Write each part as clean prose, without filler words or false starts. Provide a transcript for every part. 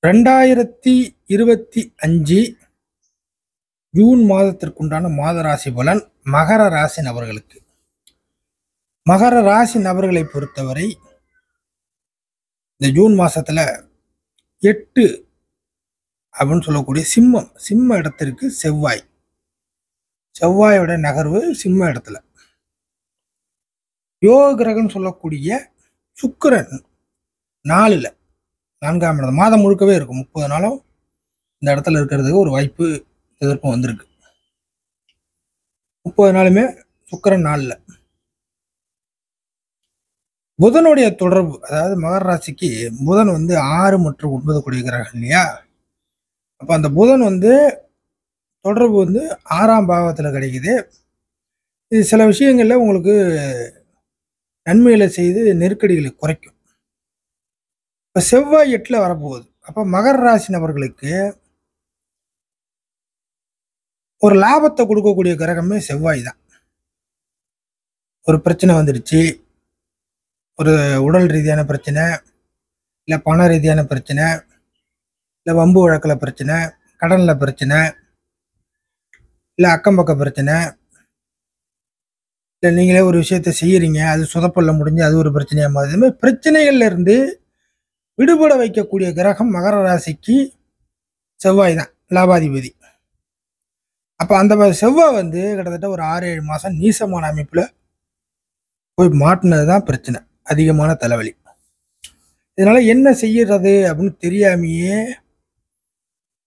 2025 June மாதத்திற்குண்டான மாத ராசி பலன் மகர ராசி நபர்களுக்கு. மகர ராசி நபர்களை பொறுத்தவரை இந்த ஜூன் மாசத்துல 8 அப்படின்னு சொல்லக்கூடிய சிம்ம இடத்திற்கு செவ்வாயோட நகர்வு சிம்ம இடத்துல. யோக கிரகம் சொல்லக்கூடிய சுக்கிரன் 4ல் 4ஆம் இடம் மாதம் முழுக்கவே இருக்கும். 30 நாளும் இந்த இடத்துல இருக்கிறதுக்கு ஒரு வாய்ப்பு எதிர்ப்பும் வந்திருக்கு. 30 நாளுமே சுக்கிரன் 4ல். புதனுடைய தொடர்பு, அதாவது மகர ராசிக்கு புதன் 6 மற்றும் 9 கூடிய கிரகம் இல்லையா? அப்ப அந்த புதன் தொடர்பு 6ஆம் பாவத்துல கிடைக்குது. இது சில விஷயங்கள்ல உங்களுக்கு நன்மைகளை செய்து நெருக்கடிகளை குறைக்கும். இப்ப செவ்வாய் 8ல் வரப்போகுது. அப்ப மகர ராசி நபர்களுக்கு ஒரு லாபத்தை கொடுக்கக்கூடிய கிரகமே செவ்வாய் தான். ஒரு பிரச்சனை வந்துடுச்சு, ஒரு உடல் ரீதியான பிரச்சனை, இல்லை பண ரீதியான பிரச்சனை, இல்லை வம்பு வழக்கில் பிரச்சனை, கடனில் பிரச்சனை, இல்லை அக்கம் பக்க பிரச்சனை, இல்லை நீங்களே ஒரு விஷயத்த செய்யறீங்க, அது சொதப்பல்ல முடிஞ்சு அது ஒரு பிரச்சனையாக மாறுது. இது மாதிரி பிரச்சனைகள்ல இருந்து விடுபட வைக்கக்கூடிய கிரகம் மகர ராசிக்கு செவ்வாய் தான், லாபாதிபதி. அப்போ அந்த செவ்வாய் கிட்டத்தட்ட ஒரு 6-7 மாதம் நீசமான அமைப்பில் போய் மாட்டினது தான் பிரச்சனை, அதிகமான தலைவலி. இதனால என்ன செய்யறது அப்படின்னு தெரியாமையே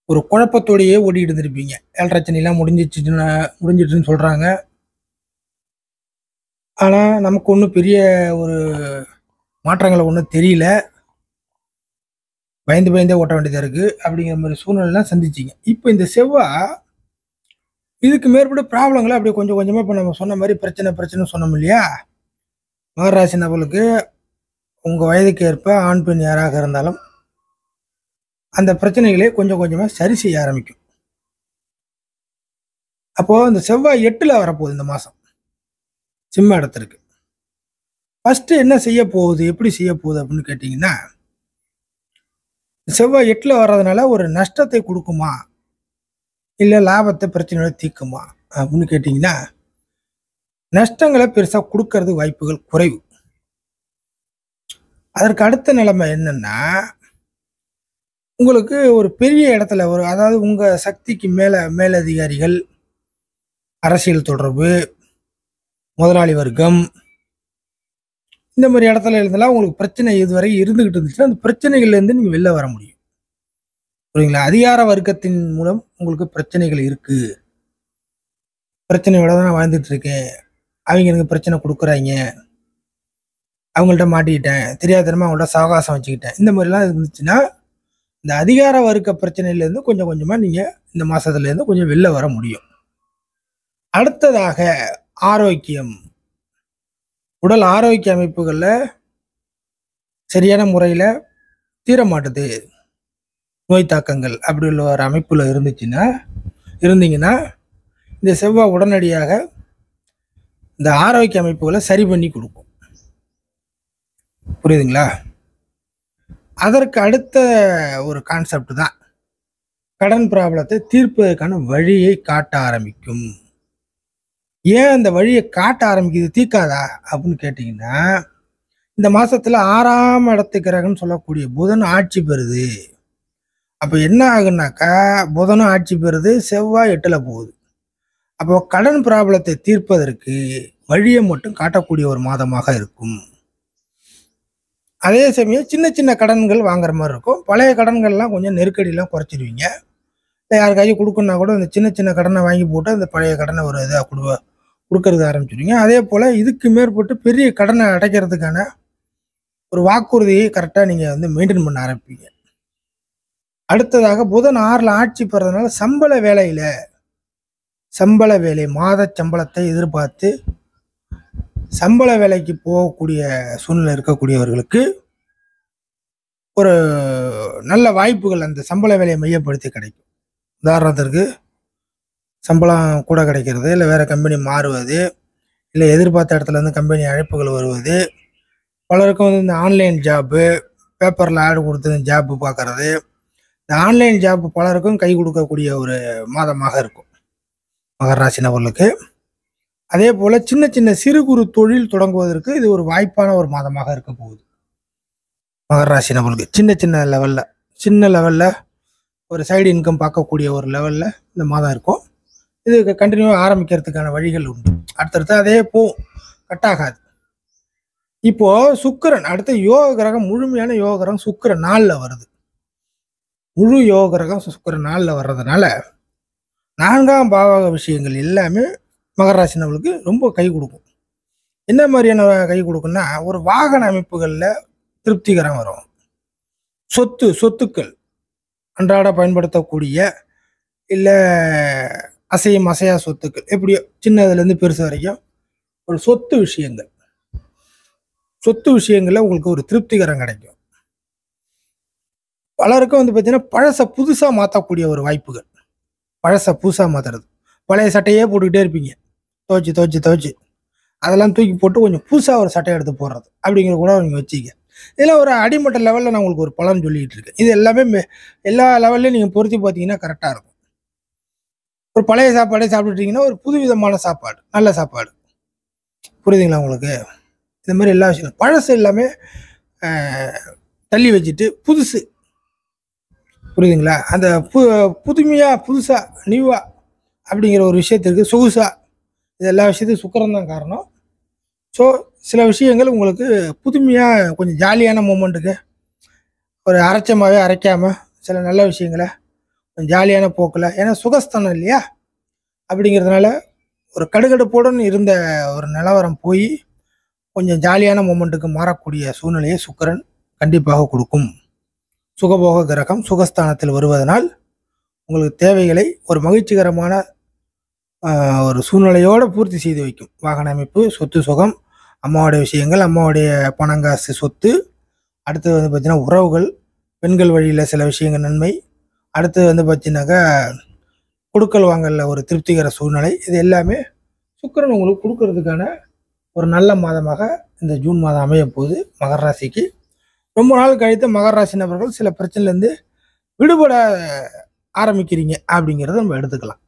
ஒரு குழப்பத்தோடையே ஓடிட்டு இருந்திருப்பீங்க. ஏழரச்சனைலாம் முடிஞ்சிட்டுன்னு சொல்றாங்க. ஆனா நமக்கு ஒன்றும் பெரிய ஒரு மாற்றங்களை ஒன்றும் தெரியல. பயந்தே ஓட்ட வேண்டியதா இருக்கு. அப்படிங்கிற மாதிரி சூழ்நிலைலாம் சந்திச்சிங்க. இப்போ இந்த செவ்வாய் இதுக்கு மேற்பட்ட ப்ராப்ளங்களை அப்படியே கொஞ்சம் கொஞ்சமா இப்போ நம்ம சொன்ன மாதிரி பிரச்சனை சொன்னோம் இல்லையா? மகராசி நபர்களுக்கு உங்க வயதுக்கு ஏற்ப ஆண் பெண் யாராக இருந்தாலும் அந்த பிரச்சனைகளை கொஞ்சம் கொஞ்சமா சரி செய்ய ஆரம்பிக்கும். அப்போ இந்த செவ்வாய் 8ல் வரப்போகுது இந்த மாசம் சிம்ம இடத்திற்கு. ஃபர்ஸ்ட் என்ன செய்ய போகுது, எப்படி செய்ய போகுது அப்படின்னு கேட்டீங்கன்னா, செவ்வாய் 8ல் வர்றதுனால ஒரு நஷ்டத்தை கொடுக்குமா இல்லை லாபத்தை பிரச்சனையோட தீர்க்குமா அப்படின்னு கேட்டீங்கன்னா, நஷ்டங்களை பெருசா கொடுக்கறது வாய்ப்புகள் குறைவு. அதற்கு அடுத்த நிலைமை என்னன்னா, உங்களுக்கு ஒரு பெரிய இடத்துல அதாவது உங்க சக்திக்கு மேலதிகாரிகள், அரசியல் தொடர்பு, முதலாளி வர்க்கம், இந்த மாதிரி இடத்துல இருந்தெல்லாம் உங்களுக்கு பிரச்சனை இதுவரை இருந்துகிட்டு இருந்துச்சுன்னா அந்த பிரச்சனைகள்ல இருந்து நீங்க வெளில வர முடியும். புரியுங்களா? அதிகார வர்க்கத்தின் மூலம் உங்களுக்கு பிரச்சனைகள் இருக்கு, பிரச்சனையோட தான் நான் வாழ்ந்துட்டு இருக்கேன், அவங்க எனக்கு பிரச்சனை கொடுக்குறாங்க, அவங்கள்ட்ட மாட்டிக்கிட்டேன், தெரியாதனமா அவங்கள்ட்ட சவகாசம் வச்சுக்கிட்டேன், இந்த மாதிரிலாம் இருந்துச்சுன்னா இந்த அதிகார வர்க்க பிரச்சனையிலேருந்து கொஞ்சம் கொஞ்சமா நீங்க இந்த மாசத்துல இருந்து கொஞ்சம் வெளில வர முடியும். அடுத்ததாக ஆரோக்கியம், உடல் ஆரோக்கிய அமைப்புகள்ல சரியான முறையில தீர மாட்டுது. நோய் தாக்கங்கள் அப்படி உள்ள ஒரு அமைப்புல இருந்தீங்கன்னா இந்த செவ்வாய் உடனடியாக இந்த ஆரோக்கிய அமைப்புகளை சரி பண்ணி கொடுக்கும். புரியுதுங்களா? அதற்கு அடுத்த ஒரு கான்செப்ட் தான் கடன் ப்ராப்ளத்தை தீர்ப்பதற்கான வழியை காட்ட ஆரம்பிக்கும். ஏன் அந்த வழியை காட்ட ஆரம்பிக்குது, தீர்க்காதா அப்படின்னு கேட்டீங்கன்னா, இந்த மாசத்துல 6ஆம் இடத்து கிரகம்னு சொல்லக்கூடிய புதன் ஆட்சி பெறுது. அப்ப என்ன ஆகுனாக்கா, புதனும் ஆட்சி பெறுது, செவ்வாய் 8ல் போகுது. அப்போ கடன் ப்ராப்ளத்தை தீர்ப்பதற்கு வழியை மட்டும் காட்டக்கூடிய ஒரு மாதமாக இருக்கும். அதே சமயம் சின்ன கடன்கள் வாங்குற மாதிரி இருக்கும். பழைய கடன்கள்லாம் கொஞ்சம் நெருக்கடியெல்லாம் குறைச்சிடுவீங்க. இல்லை யாருக்காச்சும் கொடுக்கணுன்னா கூட அந்த சின்ன கடனை வாங்கி போட்டு அந்த பழைய கடனை ஒரு இதாக கொடுக்கறது ஆரம்பிச்சிடுவீங்க. அதே போல் இதுக்கு மேற்பட்டு பெரிய கடனை அடைக்கிறதுக்கான ஒரு வாக்குறுதியை கரெக்டாக நீங்கள் மெயின்டைன் பண்ண ஆரம்பிப்பீங்க. அடுத்ததாக புதன் 6ல் ஆட்சி பெறதுனால சம்பள வேலை மாத சம்பளத்தை எதிர்பார்த்து சம்பள வேலைக்கு போகக்கூடிய சூழ்நிலை இருக்கக்கூடியவர்களுக்கு ஒரு நல்ல வாய்ப்புகள் அந்த சம்பள வேலையை மையப்படுத்தி கிடைக்கும். உதாரணத்திற்கு சம்பளம் கூட கிடைக்கிறது, இல்லை வேற கம்பெனி மாறுவது, இல்லை எதிர்பார்த்த இடத்துல இருந்து கம்பெனி அழைப்புகள் வருவது, பலருக்கும் இந்த ஆன்லைன் ஜாப்பு, பேப்பரில் ஆடு கொடுத்து ஜாப்பு பார்க்கறது, இந்த ஆன்லைன் ஜாப் பலருக்கும் கை கொடுக்கக்கூடிய ஒரு மாதமாக இருக்கும் மகர ராசி நபர்களுக்கு. அதே போல் சின்ன சின்ன சிறு குறு தொழில் தொடங்குவதற்கு இது ஒரு வாய்ப்பான ஒரு மாதமாக இருக்க போகுது மகர ராசி நபர்களுக்கு. சின்ன லெவலில் ஒரு சைடு இன்கம் பார்க்கக்கூடிய ஒரு லெவலில் இந்த மாதம் இருக்கும். இது கண்டினியூவாக ஆரம்பிக்கிறதுக்கான வழிகள் உண்டு. அடுத்தடுத்து அதே கட் ஆகாது. இப்போது சுக்கிரன் அடுத்த யோக கிரகம், முழுமையான யோக கிரகம் சுக்கிரன் நாளில் வருது. முழு யோக கிரகம் சுக்கிரன் நாளில் வர்றதுனால 4ஆம் பாவக விஷயங்கள் எல்லாமே மகர ராசி நபர்களுக்கு ரொம்ப கை கொடுக்கும். என்ன மாதிரியான கை கொடுக்குன்னா, ஒரு வாகன அமைப்புகளில் திருப்திகரம் வரும். சொத்துக்கள் அன்றாட பயன்படுத்தக்கூடிய இல்லை அசையும் அசையா சொத்துக்கள், எப்படியோ சின்னதுலேருந்து பெருசு வரைக்கும் ஒரு சொத்து விஷயங்களில் உங்களுக்கு ஒரு திருப்திகரம் கிடைக்கும். பலருக்கும் பார்த்தீங்கன்னா பழசை புதுசாக மாற்றக்கூடிய ஒரு வாய்ப்புகள். பழசை புதுசாக மாற்றுறது, பழைய சட்டையே போட்டுக்கிட்டே இருப்பீங்க, துவைச்சி அதெல்லாம் தூக்கி போட்டு கொஞ்சம் புதுசாக ஒரு சட்டையை எடுத்து போடுறது அப்படிங்கிற கூட நீங்கள் வச்சுக்க. இதெல்லாம் ஒரு அடிமட்ட லெவலில் நான் உங்களுக்கு ஒரு பலன் சொல்லிக்கிட்டு இருக்கேன். இது எல்லாமே எல்லா லெவல்லையும் நீங்கள் பொருத்தி பார்த்தீங்கன்னா கரெக்டாக இருக்கும். ஒரு பழைய சாப்பாடே சாப்பிட்டுட்டீங்கன்னா ஒரு புது விதமான சாப்பாடு, நல்ல சாப்பாடு. புரியுதுங்களா உங்களுக்கு? இந்த மாதிரி எல்லா விஷயம் பழசு எல்லாமே தள்ளி வச்சுட்டு புதுசு, புரியுதுங்களா? அந்த புதுசாக நியூவாக அப்படிங்கிற ஒரு விஷயத்திற்கு சொகுசா, இது எல்லா விஷயத்துக்கும் சுக்கிரன் தான் காரணம். ஸோ சில விஷயங்கள் உங்களுக்கு புதுமையாக கொஞ்சம் ஜாலியான மூமெண்ட்டுக்கு, ஒரு அரைச்சமாகவே அரைக்காமல் சில நல்ல விஷயங்களை கொஞ்சம் ஜாலியான போக்கில், ஏன்னா சுகஸ்தானம் இல்லையா, அப்படிங்கிறதுனால ஒரு கடுகடுப்புடன் இருந்த ஒரு நிலவரம் போய் கொஞ்சம் ஜாலியான மூமெண்ட்டுக்கு மாறக்கூடிய சூழ்நிலையை சுக்கிரன் கண்டிப்பாக கொடுக்கும். சுகபோக கிரகம் சுகஸ்தானத்தில் வருவதனால் உங்களுக்கு தேவைகளை ஒரு மகிழ்ச்சிகரமான ஒரு சூழ்நிலையோடு பூர்த்தி செய்து வைக்கும். வாகன அமைப்பு, சொத்து சுகம், அம்மாவுடைய விஷயங்கள், அம்மாவுடைய பணங்காசு, சொத்து. அடுத்தது பார்த்தீங்கன்னா உறவுகள், பெண்கள் வழியில் சில விஷயங்கள் நன்மை. அடுத்தது பார்த்தீங்கன்னாக்கா கொடுக்கல் வாங்கல ஒரு திருப்திகர சூழ்நிலை. இது எல்லாமே சுக்கிரன் உங்களுக்கு கொடுக்கறதுக்கான ஒரு நல்ல மாதமாக இந்த ஜூன் மாதம் அமைய போகுது மகர ராசிக்கு. ரொம்ப நாள் கழித்து மகர ராசி நபர்கள் சில பிரச்சனைலேருந்து விடுபட ஆரம்பிக்கிறீங்க அப்படிங்கிறத நம்ம எடுத்துக்கலாம்.